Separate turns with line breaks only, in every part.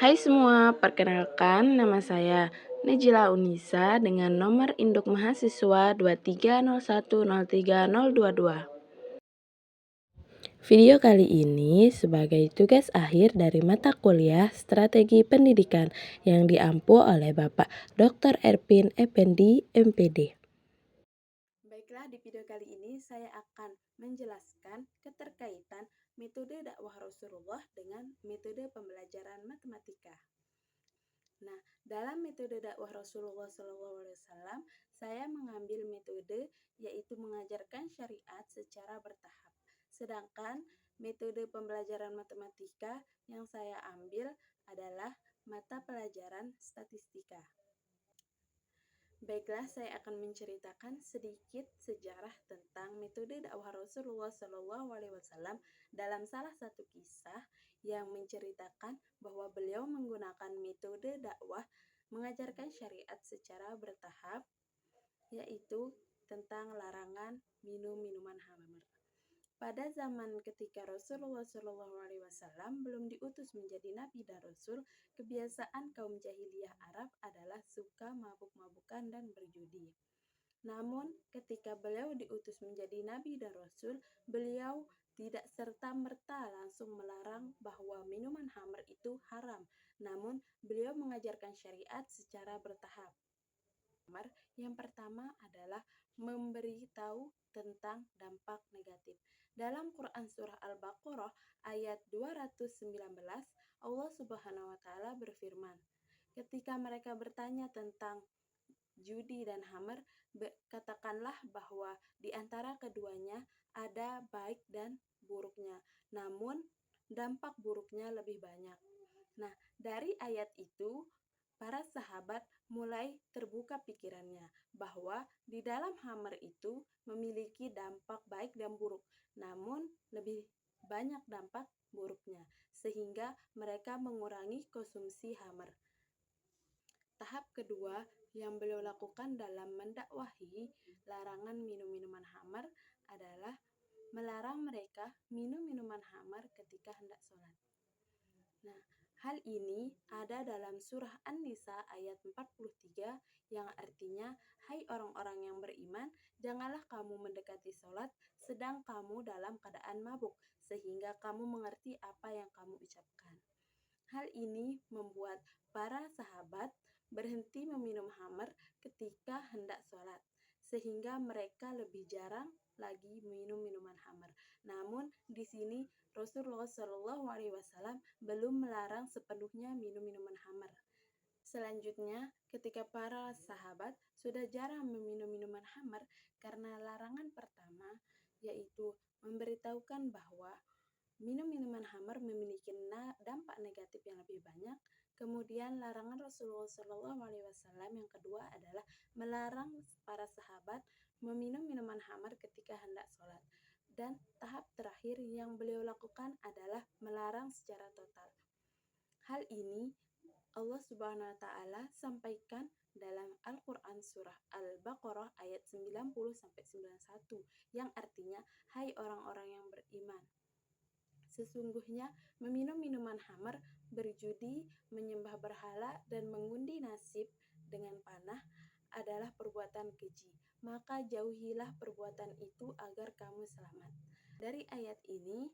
Hai semua, perkenalkan nama saya Najila Unisa dengan nomor induk mahasiswa 230103022. Video kali ini sebagai tugas akhir dari mata kuliah Strategi Pendidikan yang diampu oleh Bapak Dr. Erpin Effendi, MPD. Baiklah, di video kali ini saya akan menjelaskan keterkaitan metode dakwah Rasulullah dengan metode pembelajaran matematika. Nah, dalam metode dakwah Rasulullah SAW, saya mengambil metode yaitu mengajarkan syariat secara bertahap. Sedangkan metode pembelajaran matematika yang saya ambil adalah mata pelajaran statistika. Baiklah, saya akan menceritakan sedikit sejarah tentang metode dakwah Rasulullah SAW dalam salah satu kisah yang menceritakan bahwa beliau menggunakan metode dakwah mengajarkan syariat secara bertahap, yaitu tentang larangan minum minuman khamr. Pada zaman ketika Rasulullah SAW belum diutus menjadi nabi dan rasul, kebiasaan kaum jahiliyah Arab adalah suka mabuk-mabukan dan berjudi. Namun, ketika beliau diutus menjadi nabi dan rasul, beliau tidak serta-merta langsung melarang bahwa minuman khamr itu haram. Namun, beliau mengajarkan syariat secara bertahap. Yang pertama adalah memberitahu tentang dampak negatif. Dalam Quran Surah Al-Baqarah ayat 219, Allah Subhanahu wa Ta'ala berfirman, ketika mereka bertanya tentang judi dan khamr, katakanlah bahwa di antara keduanya ada baik dan buruknya, namun dampak buruknya lebih banyak. Nah, dari ayat itu, para sahabat mulai terbuka pikirannya bahwa di dalam khamr itu memiliki dampak baik dan buruk, namun lebih banyak dampak buruknya, sehingga mereka mengurangi konsumsi khamr. Tahap kedua yang beliau lakukan dalam mendakwahi larangan minum minuman khamr adalah melarang mereka minum minuman khamr ketika hendak sholat. Nah, hal ini ada dalam surah An-Nisa ayat 43 yang artinya, hai orang-orang yang beriman, janganlah kamu mendekati sholat sedang kamu dalam keadaan mabuk, sehingga kamu mengerti apa yang kamu ucapkan. Hal ini membuat para sahabat berhenti meminum khamr ketika hendak sholat, sehingga mereka lebih jarang lagi minum minuman khamr. Namun di sini Rasulullah SAW belum melarang sepenuhnya minum minuman khamr. Selanjutnya, ketika para sahabat sudah jarang meminum minuman khamr karena larangan pertama, yaitu memberitahukan bahwa minum minuman khamr memiliki dampak negatif yang lebih banyak. Kemudian larangan Rasulullah SAW yang kedua adalah melarang para sahabat meminum minuman khamr ketika hendak sholat. Dan tahap terakhir yang beliau lakukan adalah melarang secara total. Hal ini Allah Subhanahu wa Ta'ala sampaikan dalam Al-Quran Surah Al-Baqarah ayat 90-91 yang artinya, hai orang-orang yang beriman, sesungguhnya meminum minuman khamr, berjudi, menyembah berhala, dan mengundi nasib dengan panah adalah perbuatan keji. Maka jauhilah perbuatan itu agar kamu selamat. Dari ayat ini,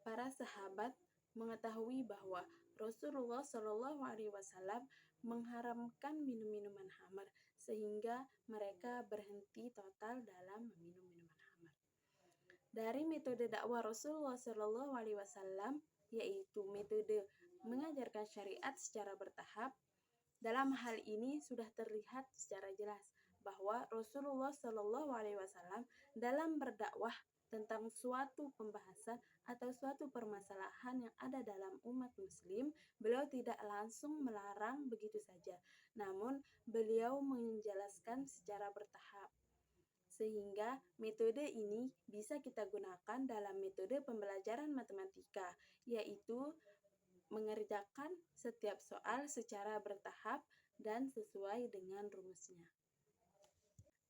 para sahabat mengetahui bahwa Rasulullah SAW mengharamkan minum minuman khamr, sehingga mereka berhenti total dalam meminum minuman khamr. Dari metode dakwah Rasulullah SAW, yaitu metode mengajarkan syariat secara bertahap, dalam hal ini sudah terlihat secara jelas bahwa Rasulullah SAW dalam berdakwah tentang suatu pembahasan atau suatu permasalahan yang ada dalam umat muslim, beliau tidak langsung melarang begitu saja, namun beliau menjelaskan secara bertahap. Sehingga metode ini bisa kita gunakan dalam metode pembelajaran matematika, yaitu mengerjakan setiap soal secara bertahap dan sesuai dengan rumusnya.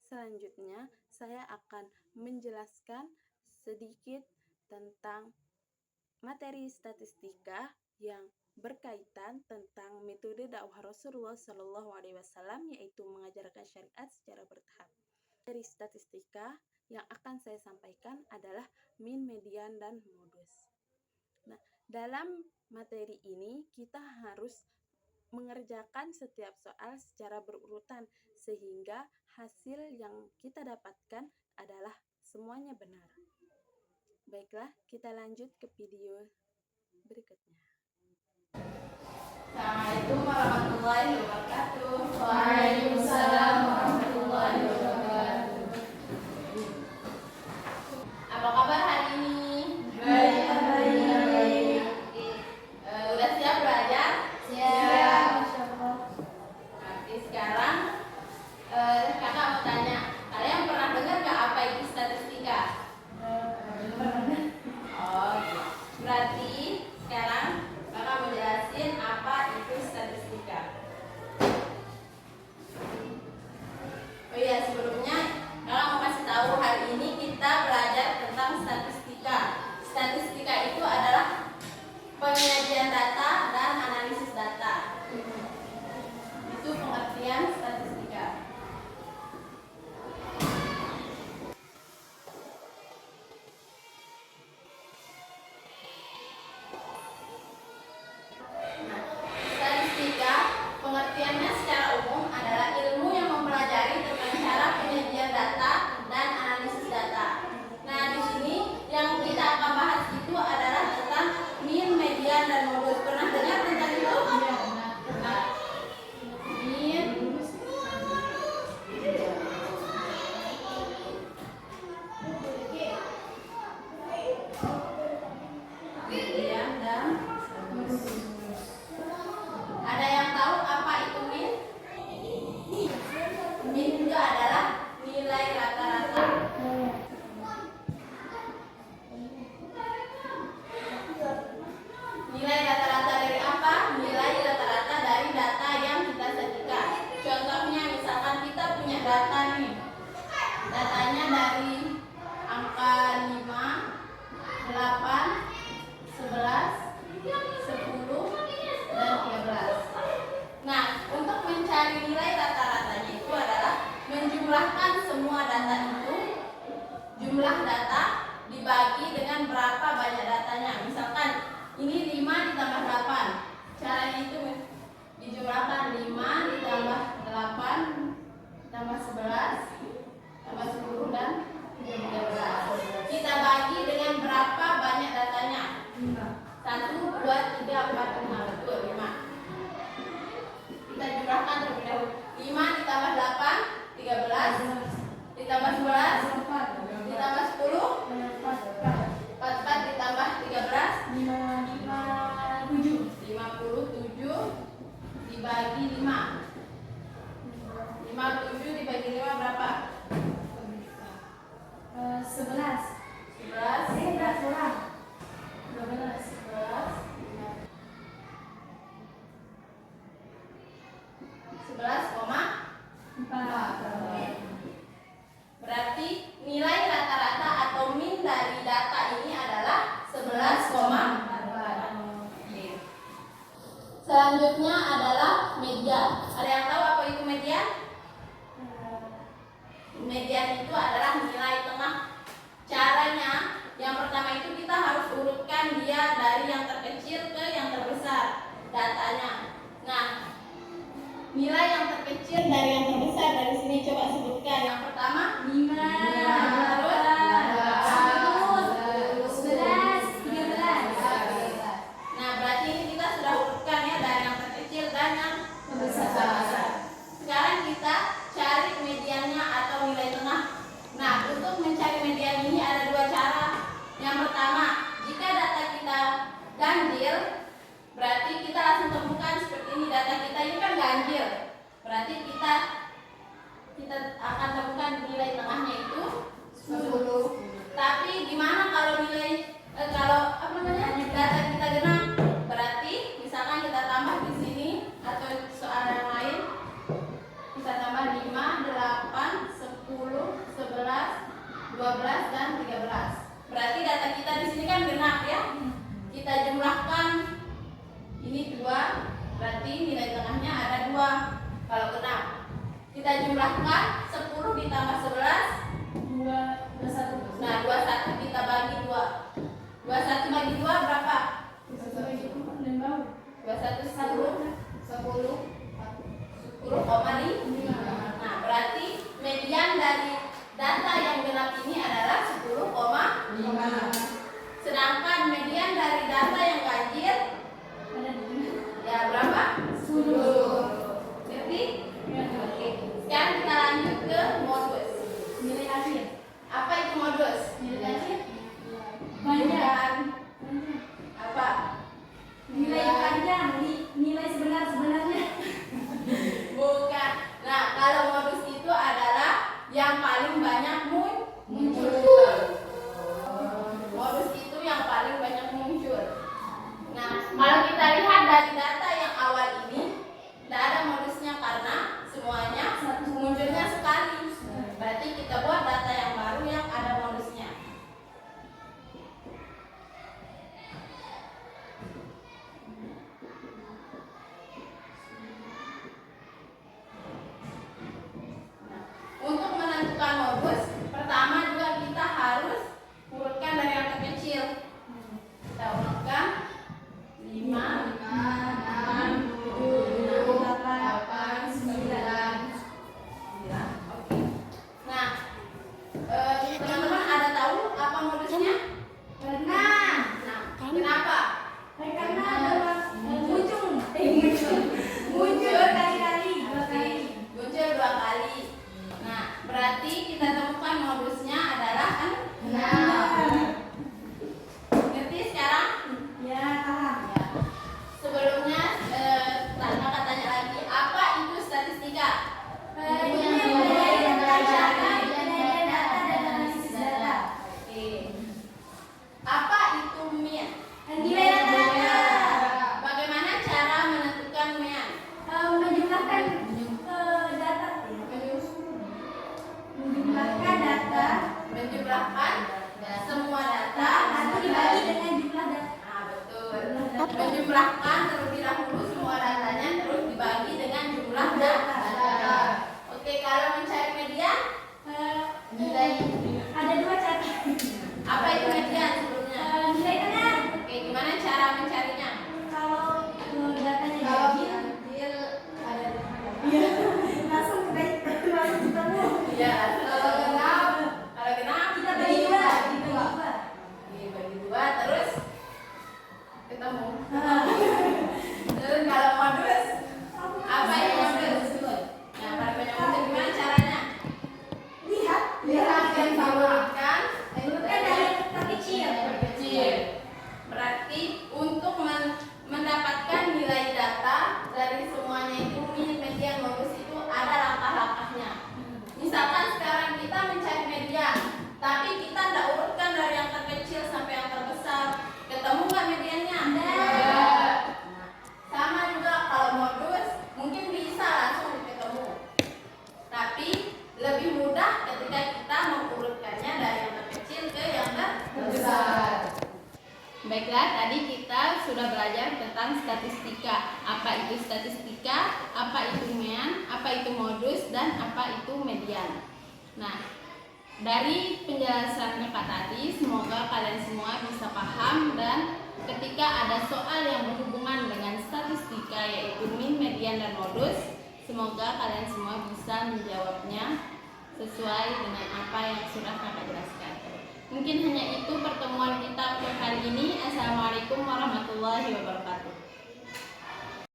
Selanjutnya, saya akan menjelaskan sedikit tentang materi statistika yang berkaitan tentang metode dakwah Rasulullah Shallallahu Alaihi Wasallam, yaitu mengajarkan syariat secara bertahap. Dari statistika yang akan saya sampaikan adalah min, median, dan modus. Nah, dalam materi ini kita harus mengerjakan setiap soal secara berurutan sehingga hasil yang kita dapatkan adalah semuanya benar. Baiklah, kita lanjut ke video berikutnya.
Assalamualaikum warahmatullahi wabarakatuh. Waalaikumsalam warahmatullahi wabarakatuh. Apa kabar hari ini? Baik. Udah siap belajar? Siap. Oke, sekarang kakak mau tanya, kalian pernah dengar nggak apa itu statistika? Oh, berarti sekarang kakak mau jelasin apa itu statistika. Oh iya, sebelumnya kakak mau kasih tahu hari ini kita belajar tentang statistika. Statistika itu adalah penyajian data dan analisis data. Itu pengertian statistika. Statistika, pengertiannya secara umum adalah ilmu yang mempelajari tentang cara penyajian data dan analisis data. Nah, di sini yang kita akan bahas itu adalah tentang min, median, dan modus. Pernah dengar tentang itu? Min, median, dan modus. Ada yang tahu apa itu min? Min itu adalah nilai rata-rata. Nilai rata-rata dari apa? Nilai rata-rata dari data yang kita sajikan. Contohnya misalkan kita punya data nih. Datanya dari angka 5, 8, 11, 10, dan 13. Nah, untuk mencari nilai rata-ratanya itu adalah menjumlahkan semua data itu, jumlah data dibagi dengan berapa banyak datanya. Misalkan ini 5 ditambah 8. Caranya itu dijumlahkan 5 ditambah 8 tambah 11 tambah 10 dan 13. Kita bagi dengan berapa banyak datanya? 1, 2, 3, 4, 5. Betul, 5. Kita jumlahkan terlebih dahulu. 5 ditambah 8, 13. Ditambah 11, ditambah 10, 44 ditambah 13, 57 dibagi 5. 57 dibagi 5 berapa? 11. 11,4. Berarti nilai rata-rata atau min dari data ini adalah 11,4. Selanjutnya adalah median. Ada yang tahu apa itu median? Median itu adalah nilai tengah. Caranya, yang pertama itu kita harus urutkan dia dari yang terkecil ke yang terbesar datanya. Nah, nilai yang terkecil dari yang terbesar dari sini coba sebutkan. Yang pertama 5, terus 11, 13. Nah, berarti ini kita sudah urutkan ya dari yang terkecil dan yang terbesar. Sekarang kita cari mediannya atau nilai tengah. Nah, untuk mencari median ini ada dua cara. Yang pertama, jika data kita ganjil, berarti kita langsung temukan seperti ini. Data kita ini kan ganjil, berarti kita akan temukan nilai tengahnya itu berarti nilai tengahnya ada 2 kalau genap. Kita jumlahkan 10 ditambah 11 21. Nah, 21 kita bagi 2. 21 bagi 2 berapa? 21 10,5. Nah, berarti median dari data yang genap ini adalah 10,5. Sedangkan median dari data yang ganjil ya berapa? 10. Ngerti? Oke. Sekarang kita lanjut ke modus.
Nilai akhir.
Apa itu modus?
Nilai akhir.
Bukan. Apa?
Nilai panjang, nilai sebenarnya.
Bukan. Nah, kalau modus itu adalah yang paling banyak muncul. Modus itu yang paling banyak muncul. Nah, kalau kita lihat dari data yang awal ini, tidak ada modusnya karena semuanya munculnya sekali. Berarti kita buat data yang baru yang ada modusnya. Untuk menentukan modus, pertama juga kita harus urutkan dari yang terkecil. Kita urutkan 5, 6, 7, 8, 9. Oke. Nah, teman-teman ada tahu apa modusnya? Nah, kenapa?
Karena muncul kali-kali, 2 kali.
Muncul 2 kali. Nah, berarti kita temukan modusnya adalah 6. Ngerti sekarang?
Ya, paham.
Ya. Sebelumnya kakak tanya lagi, apa itu statistika?
Penilaian data dan analisis data.
Oke. Apa itu mean?
Penilaian data.
Bagaimana cara menentukan mean?
Menjumlahkan data. Menjumlahkan data.
Menjumlahkan semua data
Lalu dibagi dengan jumlah data.
Nah, betul. Menjumlahkan terlebih dahulu semua datanya terus dibagi dengan jumlah data. Oke, kalau mencari median, nilai
Ada 2 cara.
apa itu median sebelumnya?
Nilai tengah.
Oke, gimana cara mencarinya?
Kalau datanya ganjil, iya, langsung ketemu.
Ya, kalau genap
Kita bagi 2,
Oke, bagi 2 terus ketemu. Terus kalau modus, apa itu modus? Nah, para banyak modus gimana caranya?
Lihat
Dan diurutkan
dari yang terkecil.
kecil. Berarti untuk mendapatkan nilai data dari semuanya itu min, median, modus itu ada langkah-langkahnya. Misalkan sekarang kita mencari median, tapi kita tidak urutkan dari yang terkecil sampai yang terbesar. Ketemu nggak mediannya? Nah, sama juga kalau modus mungkin bisa langsung ketemu. Tapi lebih mudah ketika kita mengurutkannya dari yang terkecil ke yang terbesar. Baiklah, tadi kita sudah belajar tentang statistika. Apa itu statistika, apa itu mean, apa itu modus, dan apa itu median. Nah, dari penjelasan Kak tadi, semoga kalian semua bisa paham dan ketika ada soal yang berhubungan dengan statistika yaitu mean, median, dan modus, semoga kalian semua bisa menjawabnya sesuai dengan apa yang sudah Kakak jelaskan. Mungkin hanya itu pertemuan kita untuk hari ini. Assalamualaikum warahmatullahi wabarakatuh.